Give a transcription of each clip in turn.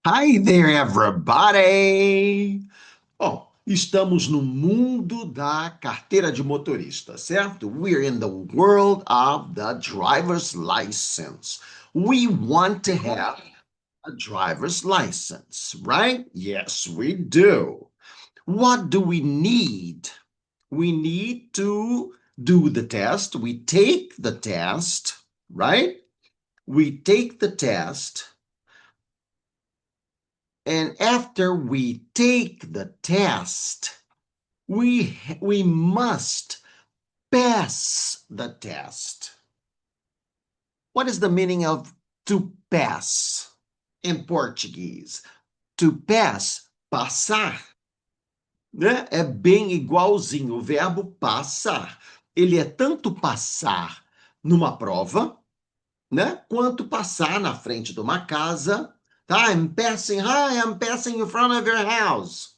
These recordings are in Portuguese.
Hi there, everybody! Bom, estamos no mundo da carteira de motorista, certo? We're in the world of the driver's license. We want to have a driver's license, right? Yes, we do. What do we need? We need to do the test. We take the test, right? We take the test. And after we take the test, we must pass the test. What is the meaning of to pass in Português? To pass, passar, né? É bem igualzinho o verbo passar. Ele é tanto passar numa prova, né? Quanto passar na frente de uma casa. Tá? I'm passing in front of your house.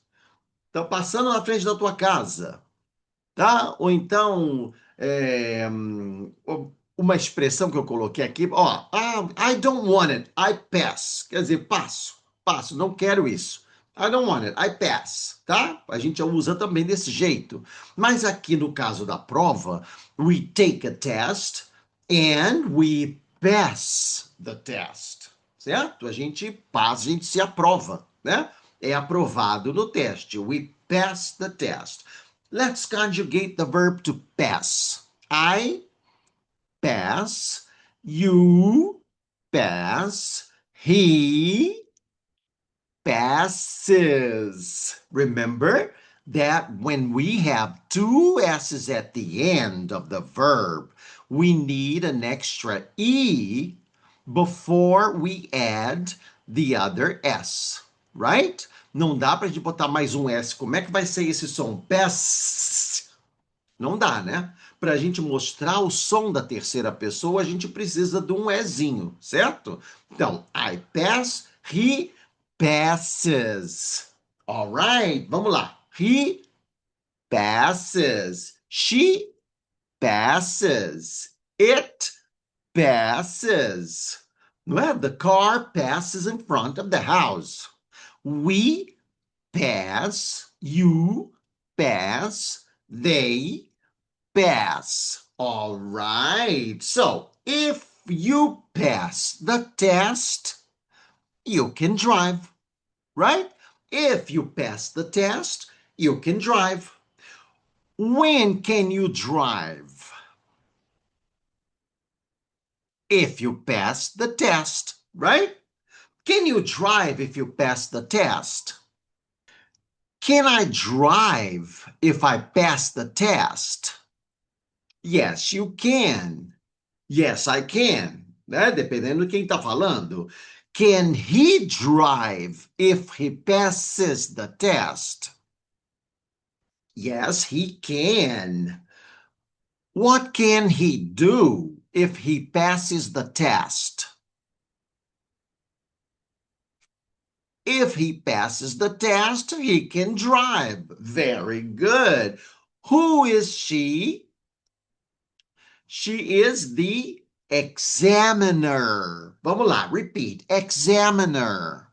Tá passando na frente da tua casa, tá? Ou então, uma expressão que eu coloquei aqui, ó, I don't want it, I pass. Quer dizer, passo, não quero isso. I don't want it, I pass, tá? A gente usa também desse jeito. Mas aqui no caso da prova, we take a test and we pass the test, certo? A gente passa, a gente se aprova, né? É aprovado no teste. We pass the test. Let's conjugate the verb to pass. I pass, you pass, he passes. Remember that when we have two S's at the end of the verb, we need an extra E before we add the other S, right? Não dá para gente botar mais um S. Como é que vai ser esse som? Pass. Não dá, né? Para a gente mostrar o som da terceira pessoa, a gente precisa de um Ezinho, certo? Então, I pass, he passes. All right, vamos lá. He passes. She passes. It passes. Não é? The car passes in front of the house. We pass. You pass. They pass. All right. So if you pass the test, you can drive, right? If you pass the test, you can drive. When can you drive? If you pass the test, right? Can you drive if you pass the test? Can I drive if I pass the test? Yes, you can. Yes, I can. Né? Dependendo de quem está falando. Can he drive if he passes the test? Yes, he can. What can he do if he passes the test? If he passes the test, he can drive. Very good. Who is she? She is the examiner. Vamos lá, repeat. Examiner.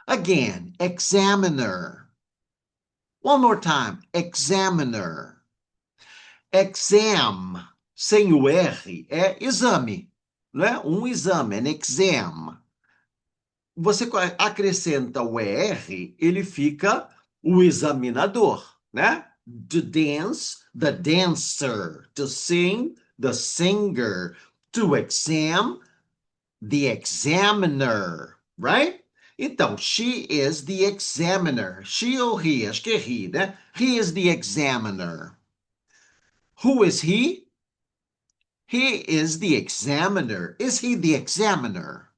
Again, examiner. One more time. Examiner. Exam, sem o R, é exame, né? Um exame, an exam. Você acrescenta o ER, ele fica o examinador, né? To dance, the dancer. To sing, the singer. To exam, the examiner, right? Então, she is the examiner. She ou he, acho que é he, né? He is the examiner. Who is he? He is the examiner. Is he the examiner?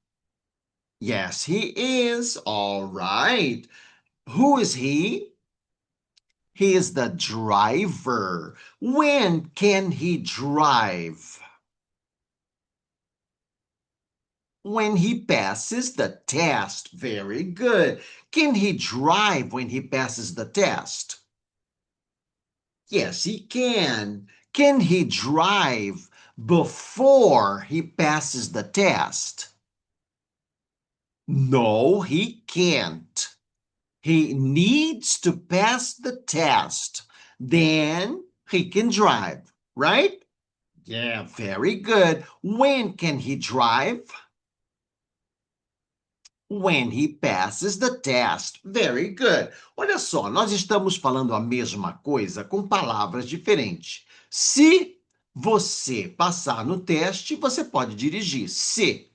Yes, he is. All right. Who is he? He is the driver. When can he drive? When he passes the test. Very good. Can he drive when he passes the test? Yes, he can. Can he drive before he passes the test? No, he can't. He needs to pass the test. Then he can drive, right? Yeah, very good. When can he drive? When he passes the test. Very good. Olha só, nós estamos falando a mesma coisa com palavras diferentes. Se você passar no teste, você pode dirigir. Se.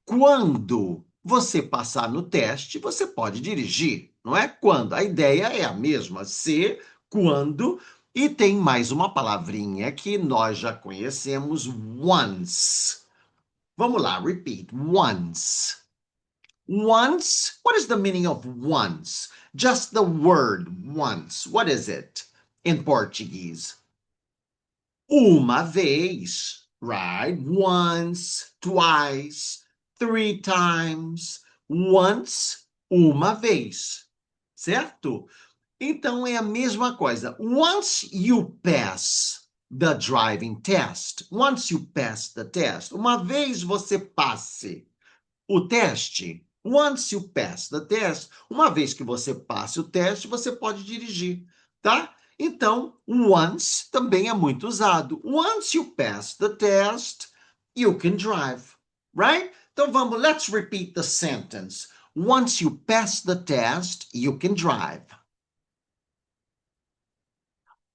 Quando você passar no teste, você pode dirigir. Não é quando. A ideia é a mesma. Se, quando. E tem mais uma palavrinha que nós já conhecemos, once. Vamos lá, repeat. Once. Once? What is the meaning of once? Just the word once. What is it in Portuguese? Uma vez, right? Once, twice, three times. Once, uma vez. Certo? Então é a mesma coisa. Once you pass the driving test, once you pass the test, uma vez você passe o teste, once you pass the test, uma vez que você passe o teste, você pode dirigir, tá? Então, once também é muito usado. Once you pass the test, you can drive, right? Então vamos, let's repeat the sentence. Once you pass the test, you can drive.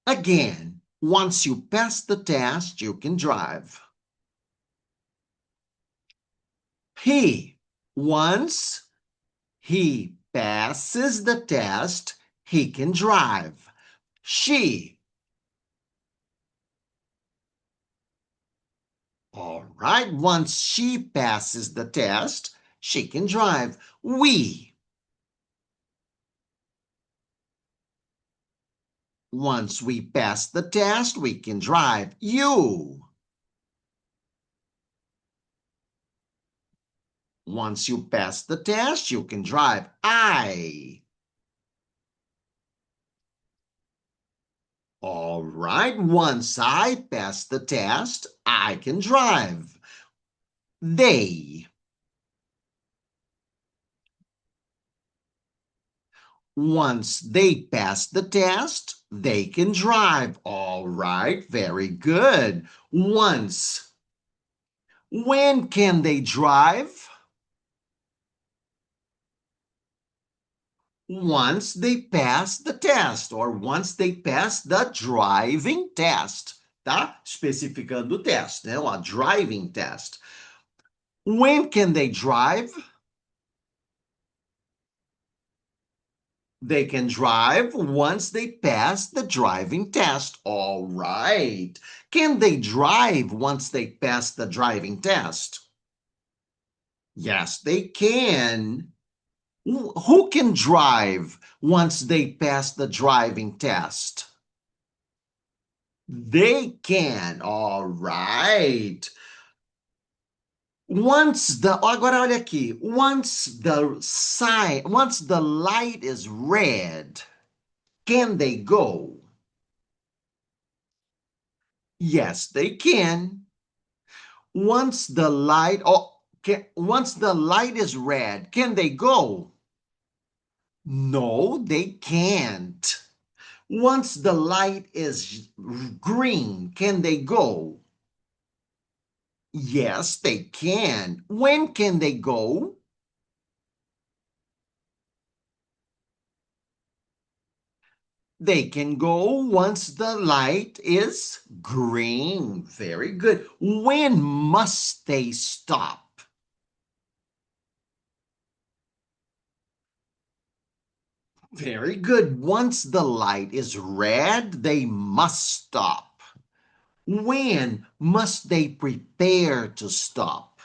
Again, once you pass the test, you can drive. He, once he passes the test, he can drive. She. All right, once she passes the test, she can drive. We. Once we pass the test, we can drive. You. Once you pass the test, you can drive. I. All right, once I pass the test, I can drive. They. Once they pass the test, they can drive. All right, very good. Once. When can they drive? Once they pass the test, or once they pass the driving test, tá? Especificando o teste, né? A driving test. When can they drive? They can drive once they pass the driving test. All right. Can they drive once they pass the driving test? Yes, they can. Who can drive once they pass the driving test? They can. All right. Agora olha aqui. Once the light is red, can they go? Yes, they can. Once the light is red, can they go? No, they can't. Once the light is green, can they go? Yes, they can. When can they go? They can go once the light is green. Very good. When must they stop? Very good. Once the light is red, they must stop. When must they prepare to stop?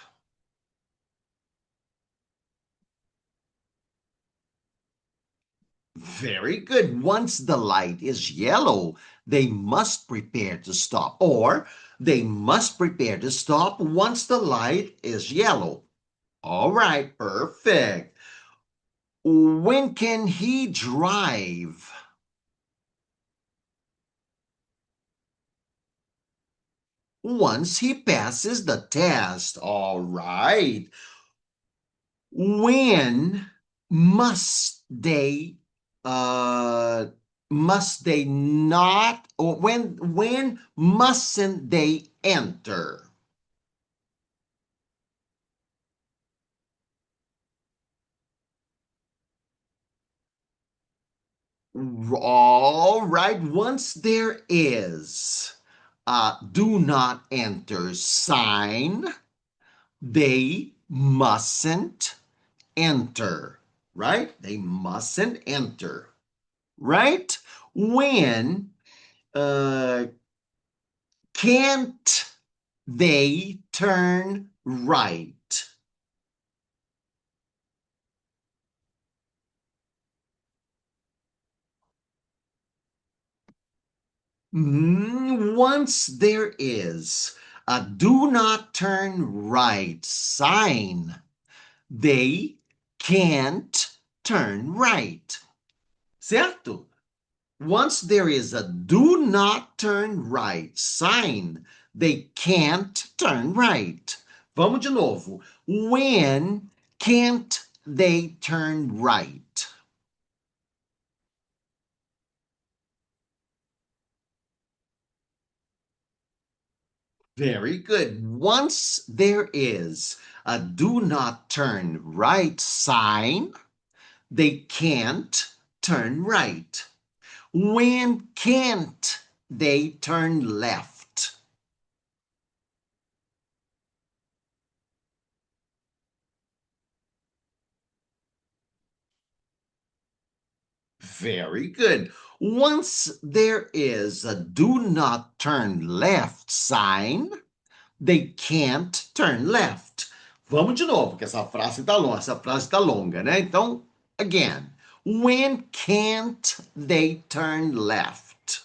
Very good. Once the light is yellow, they must prepare to stop, or they must prepare to stop once the light is yellow. All right, perfect. When can he drive? Once he passes the test. All right. When must they uh must they not, or when mustn't they enter? All right, once there is a do not enter sign, they mustn't enter, right? They mustn't enter, right? When uh, can't they turn right? Once there is a do not turn right sign, they can't turn right, certo? Once there is a do not turn right sign, they can't turn right. Vamos de novo. When can't they turn right? Very good. Once there is a do not turn right sign, they can't turn right. When can't they turn left? Very good. Once there is a do not turn left sign, they can't turn left. Vamos de novo, que essa frase tá longa, né? Então, again. When can't they turn left?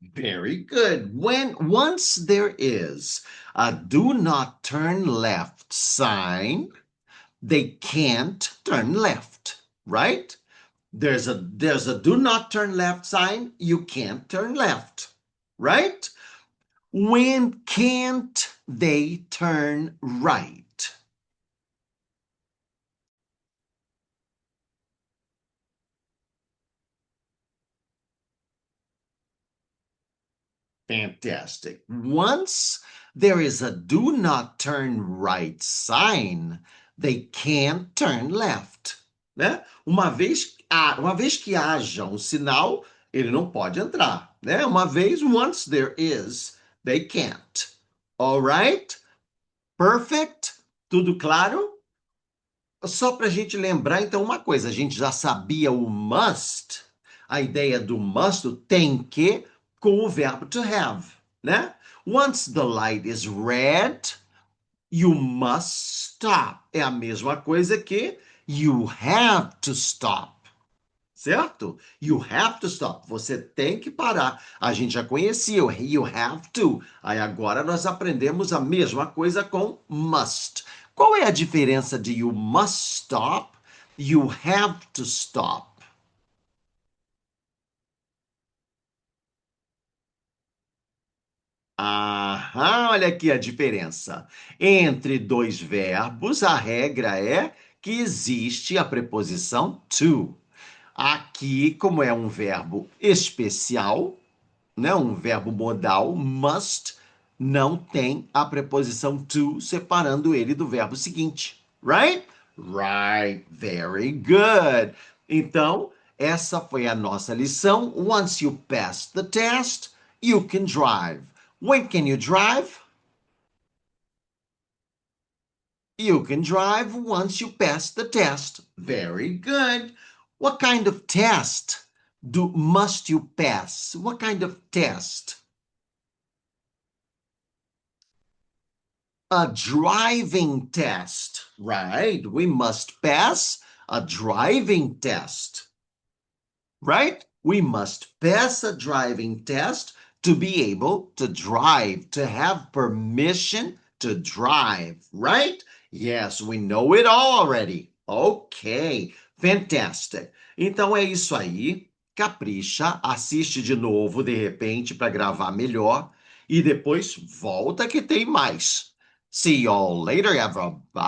Very good. Once there is a do not turn left sign, they can't turn left, right? There's a do not turn left sign, you can't turn left, right? When can't they turn right? Fantastic. Once there is a do not turn right sign, they can't turn left, né? Uma vez que haja um sinal, ele não pode entrar, né? Uma vez, once there is, they can't. All right? Perfect? Tudo claro? Só para a gente lembrar, então, uma coisa, a gente já sabia o must, a ideia do must, o tem que, com o verbo to have, né? Once the light is red, you must stop. É a mesma coisa que you have to stop, certo? You have to stop. Você tem que parar. A gente já conhecia o you have to. Aí agora nós aprendemos a mesma coisa com must. Qual é a diferença de you must stop? You have to stop. Aham, olha aqui a diferença. Entre dois verbos, a regra é que existe a preposição to. Aqui, como é um verbo especial, né, um verbo modal, must, não tem a preposição to separando ele do verbo seguinte. Right? Right. Very good. Então, essa foi a nossa lição. Once you pass the test, you can drive. When can you drive? You can drive once you pass the test. Very good. What kind of test must you pass? What kind of test? A driving test, right? We must pass a driving test, right? We must pass a driving test to be able to drive, to have permission to drive, right? Yes, we know it all already. Ok, fantastic. Então é isso aí. capricha, assiste de novo, de repente, para gravar melhor, e depois volta que tem mais. See you all later, everybody!